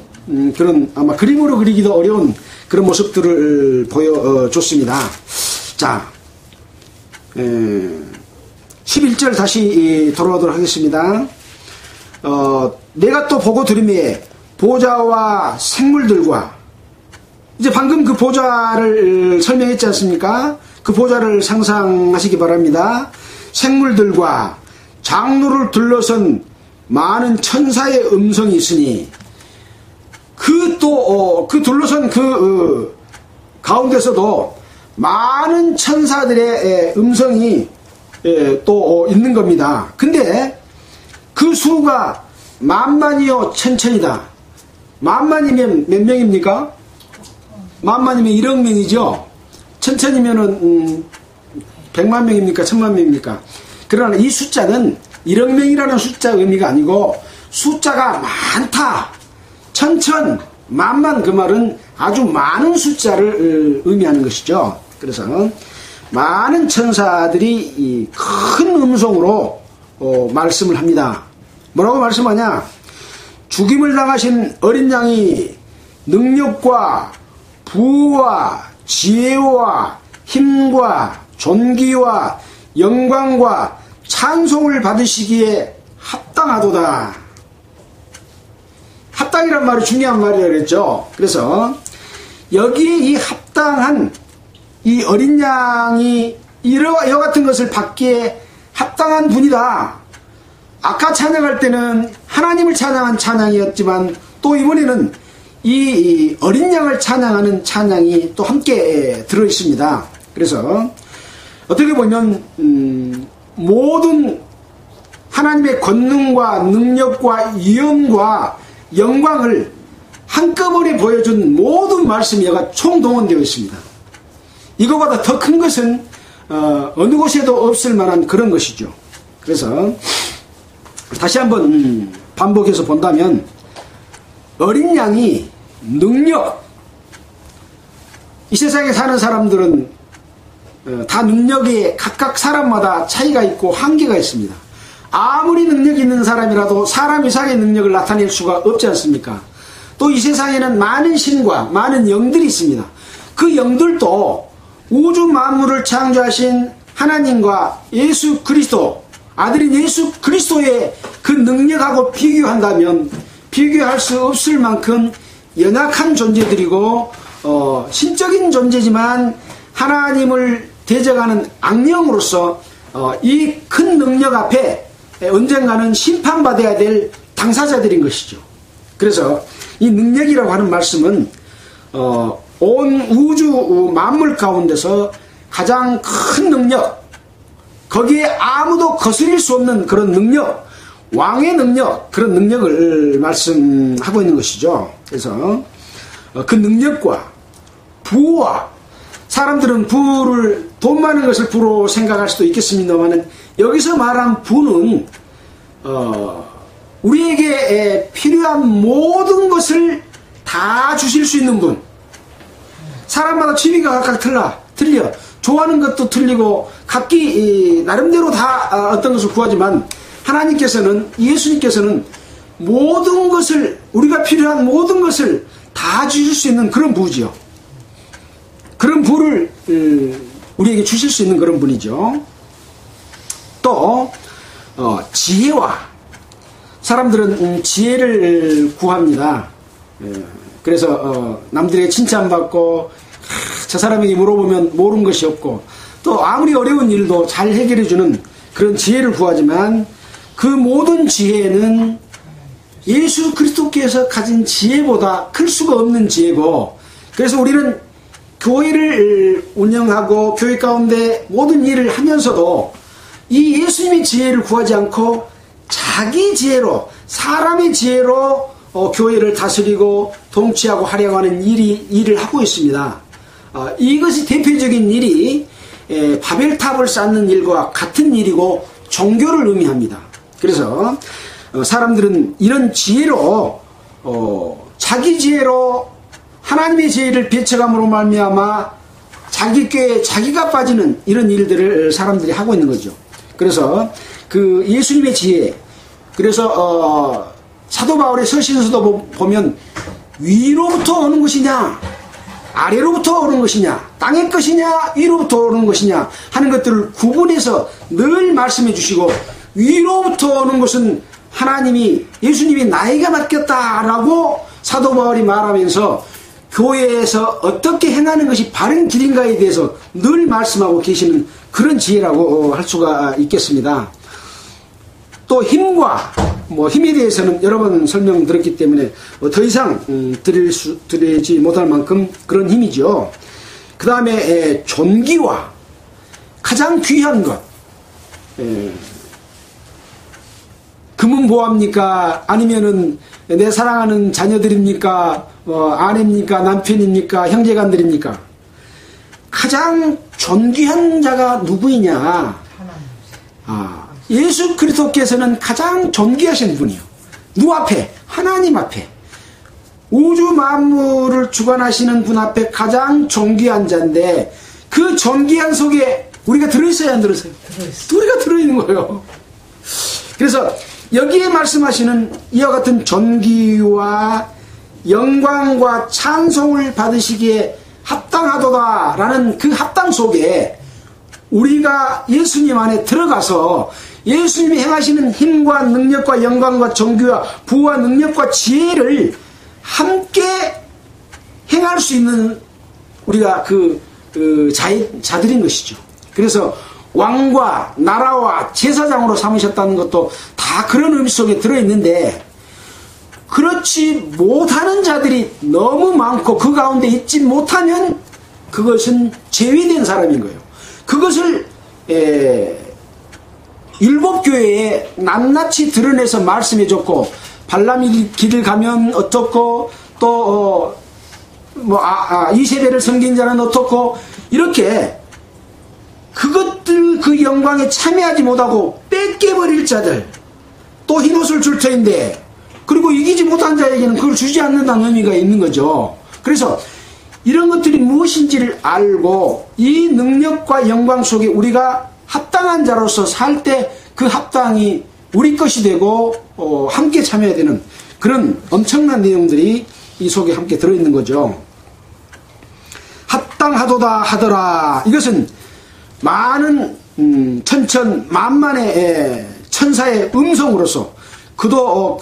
그런, 아마 그림으로 그리기도 어려운 그런 모습들을 보여줬습니다. 자, 11절 다시 돌아오도록 하겠습니다. 내가 또 보고 들으매 보좌와 생물들과, 이제 방금 그 보좌를 설명했지 않습니까? 그 보좌를 상상하시기 바랍니다. 생물들과 장로를 둘러선 많은 천사의 음성이 있으니, 그 둘러선 가운데서도 많은 천사들의 음성이 또 있는 겁니다. 근데 그 수가 만만이요 천천이다. 만만이면 몇 명입니까? 만만이면 1억 명이죠. 천천이면은 100만 명입니까? 1000만 명입니까? 그러나 이 숫자는 1억 명이라는 숫자 의미가 아니고 숫자가 많다, 천천, 만만, 그 말은 아주 많은 숫자를 의미하는 것이죠. 그래서 많은 천사들이 큰 음성으로 말씀을 합니다. 뭐라고 말씀하냐? 죽임을 당하신 어린 양이 능력과 부와 지혜와 힘과 존귀와 영광과 찬송을 받으시기에 합당하도다. 합당이란 말이 중요한 말이라고 그랬죠. 그래서 여기에 이 합당한 이 어린 양이 이와 같은 것을 받기에 합당한 분이다. 아까 찬양할 때는 하나님을 찬양한 찬양이었지만 또 이번에는 이 어린 양을 찬양하는 찬양이 또 함께 들어있습니다. 그래서 어떻게 보면 모든 하나님의 권능과 능력과 위엄과 영광을 한꺼번에 보여준 모든 말씀이 여가 총동원되어 있습니다. 이거보다 더 큰 것은 어느 곳에도 없을 만한 그런 것이죠. 그래서 다시 한번 반복해서 본다면 어린 양이 능력, 이 세상에 사는 사람들은 다 능력에 각각 사람마다 차이가 있고 한계가 있습니다. 아무리 능력이 있는 사람이라도 사람 이상의 능력을 나타낼 수가 없지 않습니까? 또 이 세상에는 많은 신과 많은 영들이 있습니다. 그 영들도 우주 만물을 창조하신 하나님과 예수 그리스도, 아들인 예수 그리스도의 그 능력하고 비교한다면 비교할 수 없을 만큼 연약한 존재들이고 신적인 존재지만 하나님을 대적하는 악령으로서 이 큰 능력 앞에 언젠가는 심판받아야 될 당사자들인 것이죠. 그래서 이 능력이라고 하는 말씀은 온 우주 만물 가운데서 가장 큰 능력, 거기에 아무도 거스릴 수 없는 그런 능력, 왕의 능력, 그런 능력을 말씀하고 있는 것이죠. 그래서 그 능력과 부와, 사람들은 부를 돈 많은 것을 부로 생각할 수도 있겠습니다만 여기서 말한 부는 우리에게 필요한 모든 것을 다 주실 수 있는 분. 사람마다 취미가 각각 틀려. 좋아하는 것도 틀리고 각기 나름대로 다 어떤 것을 구하지만 하나님께서는, 예수님께서는 모든 것을, 우리가 필요한 모든 것을 다 주실 수 있는 그런 부지요. 그런 부를 우리에게 주실 수 있는 그런 분이죠. 또 지혜와, 사람들은 지혜를 구합니다. 그래서 남들에게 칭찬받고 저 사람에게 물어보면 모르는 것이 없고, 또 아무리 어려운 일도 잘 해결해주는 그런 지혜를 구하지만 그 모든 지혜는 예수 그리스도께서 가진 지혜보다 클 수가 없는 지혜고, 그래서 우리는 교회를 운영하고 교회 가운데 모든 일을 하면서도 이 예수님의 지혜를 구하지 않고 자기 지혜로, 사람의 지혜로 교회를 다스리고 통치하고 하려고 하는 일을 하고 있습니다. 이것이 대표적인 일이 바벨탑을 쌓는 일과 같은 일이고 종교를 의미합니다. 그래서 사람들은 이런 지혜로, 자기 지혜로 하나님의 지혜를 배척함으로 말미암아 자기 꾀에 자기가 빠지는 이런 일들을 사람들이 하고 있는 거죠. 그래서 그 예수님의 지혜, 그래서 사도 바울의 서신서도 보면 위로부터 오는 것이냐 아래로부터 오는 것이냐, 땅의 것이냐 위로부터 오는 것이냐 하는 것들을 구분해서 늘 말씀해 주시고, 위로부터 오는 것은 하나님이, 예수님이 나에게 맡겼다라고 사도 바울이 말하면서 교회에서 어떻게 행하는 것이 바른 길인가에 대해서 늘 말씀하고 계시는 그런 지혜라고 할 수가 있겠습니다. 또 힘과, 힘에 대해서는 여러 번 설명드렸기 때문에 더 이상 드리지 못할 만큼 그런 힘이죠. 그 다음에 존귀와 가장 귀한 것, 금은 뭐합니까? 아니면은 내 사랑하는 자녀들입니까? 아내입니까? 남편입니까? 형제간들입니까? 가장 존귀한 자가 누구이냐? 예수 그리스도께서는 가장 존귀하신 분이요. 누구 앞에? 하나님 앞에. 우주 만물을 주관하시는 분 앞에 가장 존귀한 자인데, 그 존귀한 속에 우리가 들어있어야 안 들어있어요? 우리가 들어있는 거예요. 그래서 여기에 말씀하시는 이와 같은 존귀와 영광과 찬송을 받으시기에 합당하도다라는 그 합당 속에 우리가 예수님 안에 들어가서 예수님이 행하시는 힘과 능력과 영광과 존귀와 부와 능력과 지혜를 함께 행할 수 있는 우리가 그 자들인 것이죠. 그래서 왕과 나라와 제사장으로 삼으셨다는 것도 다 그런 의미 속에 들어있는데, 그렇지 못하는 자들이 너무 많고 그 가운데 있지 못하면 그것은 제외된 사람인 거예요. 그것을 일곱 교회에 낱낱이 드러내서 말씀해줬고, 발람이 길을 가면 어떻고, 또 이세벨을 섬긴 자는 어떻고, 이렇게 그것들 그 영광에 참여하지 못하고 뺏겨버릴 자들, 또 흰옷을 줄 터인데, 그리고 이기지 못한 자에게는 그걸 주지 않는다는 의미가 있는 거죠. 그래서 이런 것들이 무엇인지를 알고 이 능력과 영광 속에 우리가 합당한 자로서 살 때 그 합당이 우리 것이 되고 함께 참여해야 되는 그런 엄청난 내용들이 이 속에 함께 들어있는 거죠. 합당하도다 하더라. 이것은 많은 천천만만의 천사의 음성으로서 그도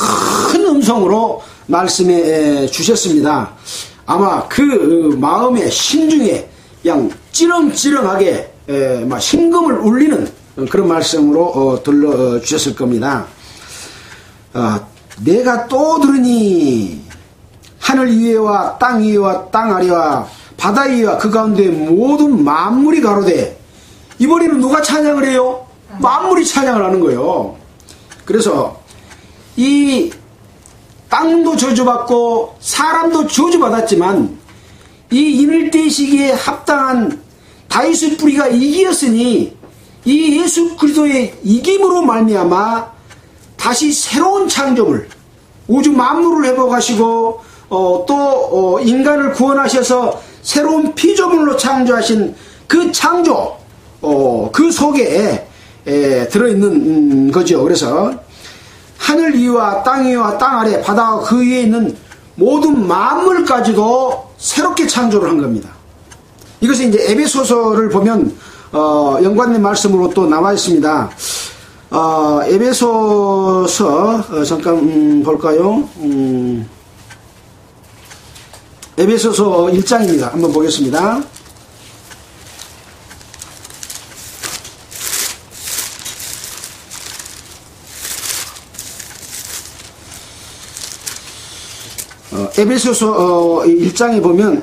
큰 음성으로 말씀해 주셨습니다. 아마 그 마음의 심중에 양 찌렁찌렁하게 심금을 울리는 그런 말씀으로 들려주셨을 겁니다. 내가 또 들으니 하늘 위에와 땅 위에와 땅 아래와 바다 위와 그 가운데 모든 만물이 가로되. 이번에는 누가 찬양을 해요? 만물이 찬양을 하는 거예요. 그래서 이 땅도 저주받고 사람도 저주받았지만 이 이늘때 시기에 합당한 다윗의 뿌리가 이기었으니 이 예수 그리스도의 이김으로 말미암아 다시 새로운 창조물, 우주 만물을 회복하시고 또 인간을 구원하셔서 새로운 피조물로 창조하신 그 창조, 그 속에 들어있는 거죠. 그래서 하늘 위와 땅 위와 땅 아래 바다와 그 위에 있는 모든 만물까지도 새롭게 창조를 한 겁니다. 이것이 이제 에베소서를 보면 연관된 말씀으로 또 나와 있습니다. 에베소서 잠깐 볼까요? 에베소서 1장입니다. 한번 보겠습니다. 에베소서 1장에 보면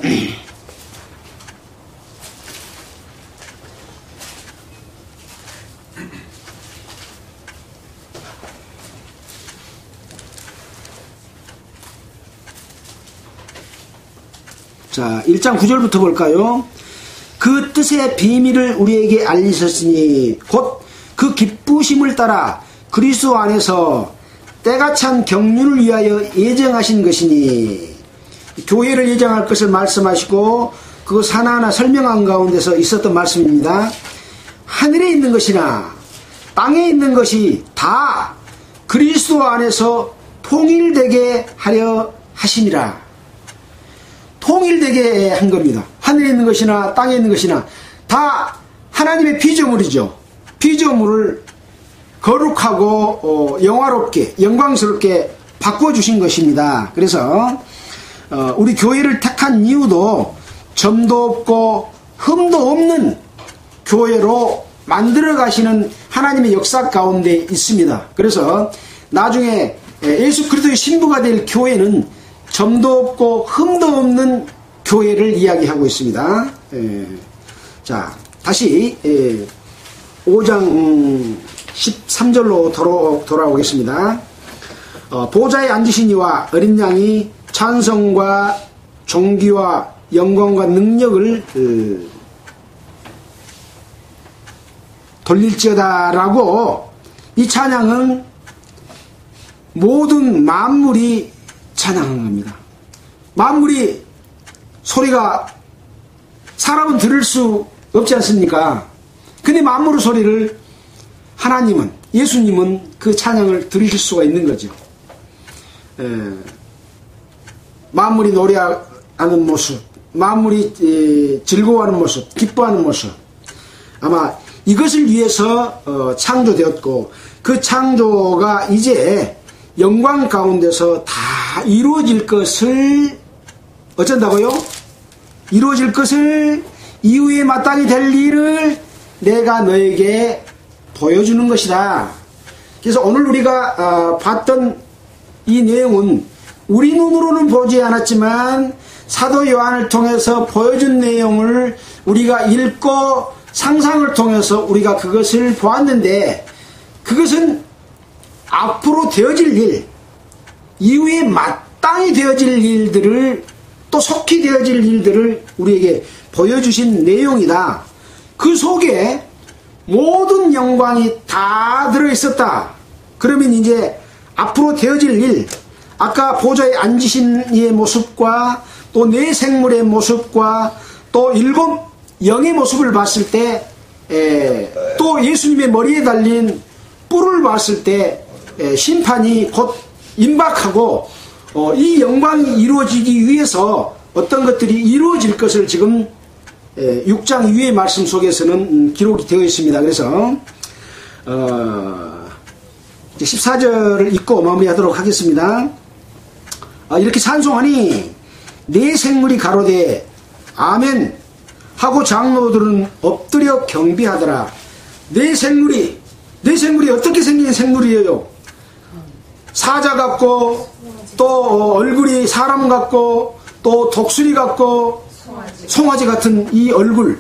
자, 1장 9절부터 볼까요? 그 뜻의 비밀을 우리에게 알리셨으니 곧 그 기쁘심을 따라 그리스도 안에서 때가 찬 경륜을 위하여 예정하신 것이니. 교회를 예정할 것을 말씀하시고 그것 하나하나 설명한 가운데서 있었던 말씀입니다. 하늘에 있는 것이나 땅에 있는 것이 다 그리스도 안에서 통일되게 하려 하심이라. 통일되게 한 겁니다. 하늘에 있는 것이나 땅에 있는 것이나 다 하나님의 피조물이죠. 피조물을 거룩하고 영화롭게 영광스럽게 바꿔주신 것입니다. 그래서 우리 교회를 택한 이유도 점도 없고 흠도 없는 교회로 만들어 가시는 하나님의 역사 가운데 있습니다. 그래서 나중에 예수 그리스도의 신부가 될 교회는 점도 없고 흠도 없는 교회를 이야기하고 있습니다. 자, 다시 5장 13절로 돌아오겠습니다. 보좌에 앉으신 이와 어린 양이 찬송과 존귀와 영광과 능력을 돌릴지어다 라고, 이 찬양은 모든 만물이 찬양한 겁니다. 만물이 소리가, 사람은 들을 수 없지 않습니까? 근데 만물의 소리를 하나님은, 예수님은 그 찬양을 들으실 수가 있는 거죠. 만물이 노래하는 모습, 만물이 즐거워하는 모습, 기뻐하는 모습, 아마 이것을 위해서 창조되었고, 그 창조가 이제 영광 가운데서 다 이루어질 것을 어쩐다고요? 이루어질 것을, 이후에 마땅히 될 일을 내가 너에게 보여주는 것이다. 그래서 오늘 우리가 봤던 이 내용은 우리 눈으로는 보지 않았지만 사도 요한을 통해서 보여준 내용을 우리가 읽고 상상을 통해서 우리가 그것을 보았는데, 그것은 앞으로 되어질 일, 이후에 마땅히 되어질 일들을, 또 속히 되어질 일들을 우리에게 보여주신 내용이다. 그 속에 모든 영광이 다 들어있었다. 그러면 이제 앞으로 되어질 일, 아까 보좌에 앉으신 이의 모습과 또 네 생물의 모습과 또 7 영의 모습을 봤을 때, 또 예수님의 머리에 달린 뿔을 봤을 때 심판이 곧 임박하고, 이 영광이 이루어지기 위해서 어떤 것들이 이루어질 것을 지금 6장 위의 말씀 속에서는 기록이 되어 있습니다. 그래서 14절을 읽고 마무리하도록 하겠습니다. 이렇게 찬송하니 네 생물이 가로되 아멘 하고 장로들은 엎드려 경배하더라. 네 생물이 어떻게 생긴 생물이에요? 사자 같고, 또 얼굴이 사람 같고, 또 독수리 같고, 송아지 같은 이 얼굴,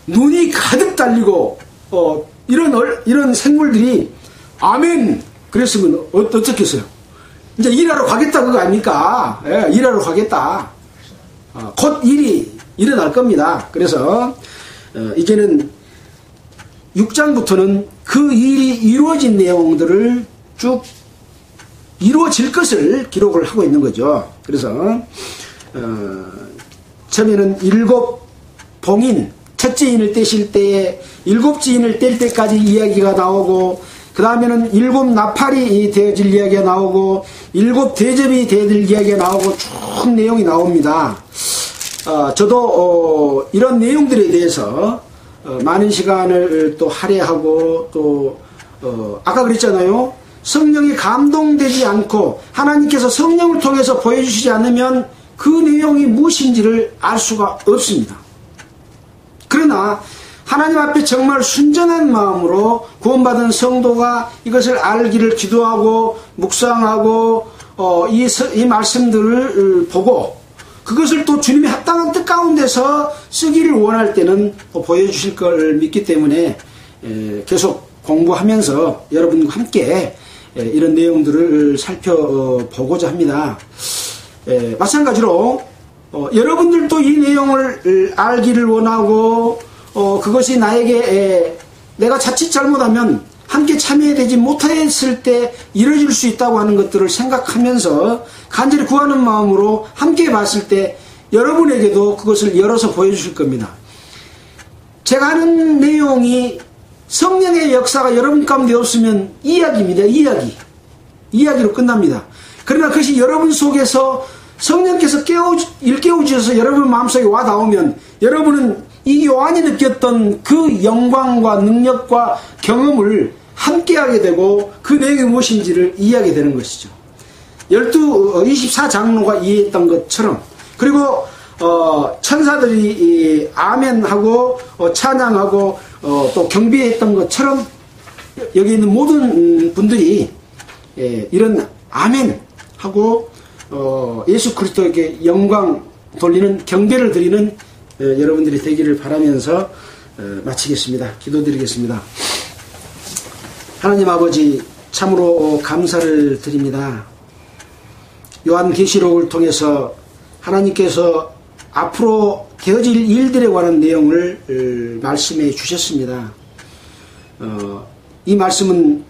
눈이 가득 달리고 이런 생물들이 아멘 그랬으면 어떻겠어요? 이제 일하러 가겠다 그거 아닙니까? 예, 일하러 가겠다. 곧 일이 일어날 겁니다. 그래서 이제는 6장부터는 그 일이 이루어진 내용들을 쭉 이루어질 것을 기록을 하고 있는 거죠. 그래서 처음에는 7 봉인, 첫째 인을 떼실 때에 7째 인을 뗄 때까지 이야기가 나오고, 그 다음에는 7 나팔이 되어질 이야기가 나오고, 7 대접이 되어질 이야기가 나오고, 쭉 내용이 나옵니다. 저도 이런 내용들에 대해서 많은 시간을 또 할애하고, 또 아까 그랬잖아요. 성령이 감동되지 않고 하나님께서 성령을 통해서 보여주시지 않으면 그 내용이 무엇인지를 알 수가 없습니다. 그러나 하나님 앞에 정말 순전한 마음으로 구원받은 성도가 이것을 알기를 기도하고 묵상하고 이 말씀들을 보고 그것을 또 주님의 합당한 뜻 가운데서 쓰기를 원할 때는 보여주실 걸 믿기 때문에 계속 공부하면서 여러분과 함께 이런 내용들을 살펴보고자 합니다. 마찬가지로 여러분들도 이 내용을 알기를 원하고 그것이 나에게 내가 자칫 잘못하면 함께 참여되지 못했을 때 이뤄질 수 있다고 하는 것들을 생각하면서 간절히 구하는 마음으로 함께 봤을 때 여러분에게도 그것을 열어서 보여주실 겁니다. 제가 하는 내용이 성령의 역사가 여러분 가운데 없으면 이야기입니다. 이야기로 끝납니다. 그러나 그것이 여러분 속에서 성령께서 일깨워주셔서 여러분 마음속에 와 닿으면 여러분은 이 요한이 느꼈던 그 영광과 능력과 경험을 함께하게 되고 그 내용이 무엇인지를 이해하게 되는 것이죠. 24장로가 이해했던 것처럼, 그리고 천사들이 아멘하고 찬양하고 또 경배했던 것처럼 여기 있는 모든 분들이 이런 아멘하고 예수 그리스도에게 영광 돌리는 경배를 드리는 여러분들이 되기를 바라면서 마치겠습니다. 기도드리겠습니다. 하나님 아버지, 참으로 감사를 드립니다. 요한계시록을 통해서 하나님께서 앞으로 되어질 일들에 관한 내용을 말씀해 주셨습니다. 이 말씀은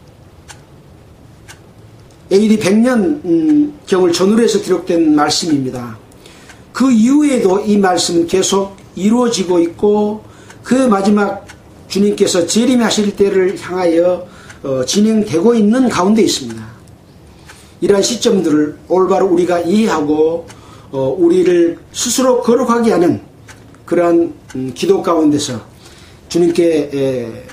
AD 100년경을 전후로 해서 기록된 말씀입니다. 그 이후에도 이 말씀은 계속 이루어지고 있고 그 마지막 주님께서 재림하실 때를 향하여 진행되고 있는 가운데 있습니다. 이러한 시점들을 올바로 우리가 이해하고 우리를 스스로 거룩하게 하는 그러한 기도 가운데서 주님께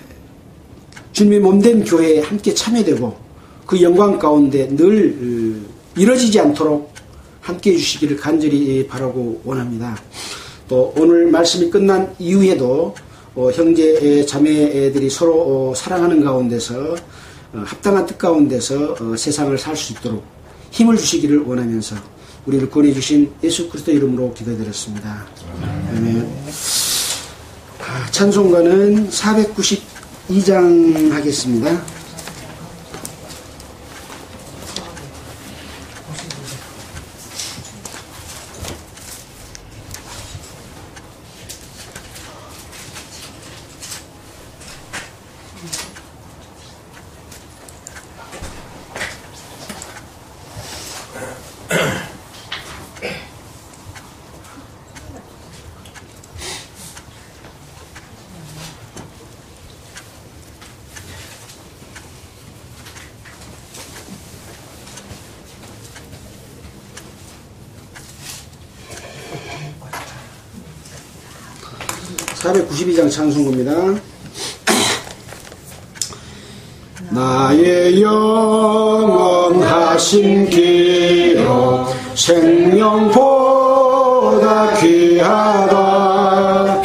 주님의 몸된 교회에 함께 참여되고 그 영광 가운데 늘 이뤄지지 않도록 함께 해주시기를 간절히 바라고 원합니다. 또 오늘 말씀이 끝난 이후에도 형제 자매들이 서로 사랑하는 가운데서 합당한 뜻 가운데서 세상을 살 수 있도록 힘을 주시기를 원하면서 우리를 구원해주신 예수 그리스도 이름으로 기도드렸습니다. 아멘. 찬송가는 492장 하겠습니다. (492장) 찬송입니다. 나의 영원하신 기록 생명보다 귀하다.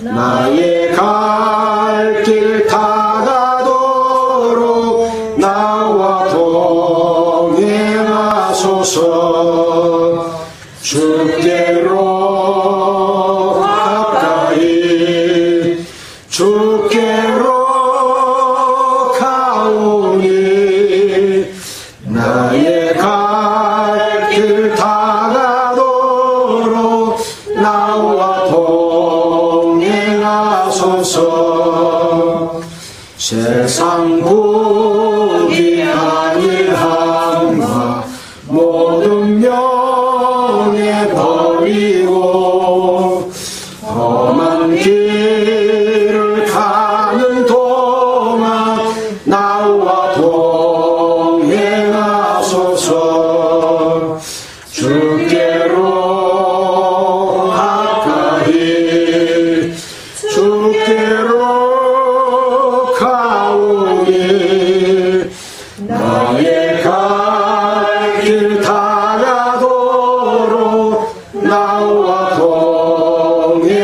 나의 갈 길 다가도록 나와 동행하소서. 주께로 하소서. 세상 복이 아니함과 모든 명예 버리고 험한 길을 가는 동안 나와 동행하소서. 주께로 가까이 주께로 가오니 나의 갈 길 다가도록 나와 동행하소서.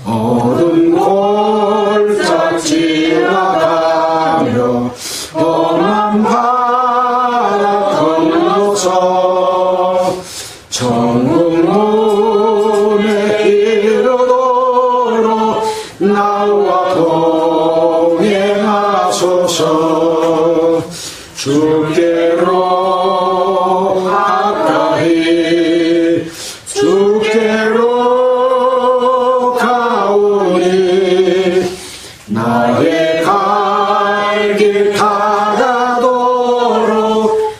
어두운 골짜 지나가며 험한 바다 건너서 천국 문에 이르도록 나와 동행하소서. 주께로 가까이 주께로 가오니 나의 갈 길 다가도록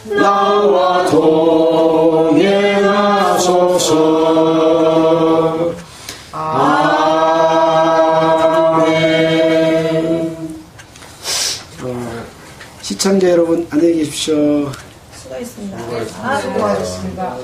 나와 동행하소서. 아멘. 시청자 여러분 안녕히 계십시오. 수고했습니다. 수고하셨습니다.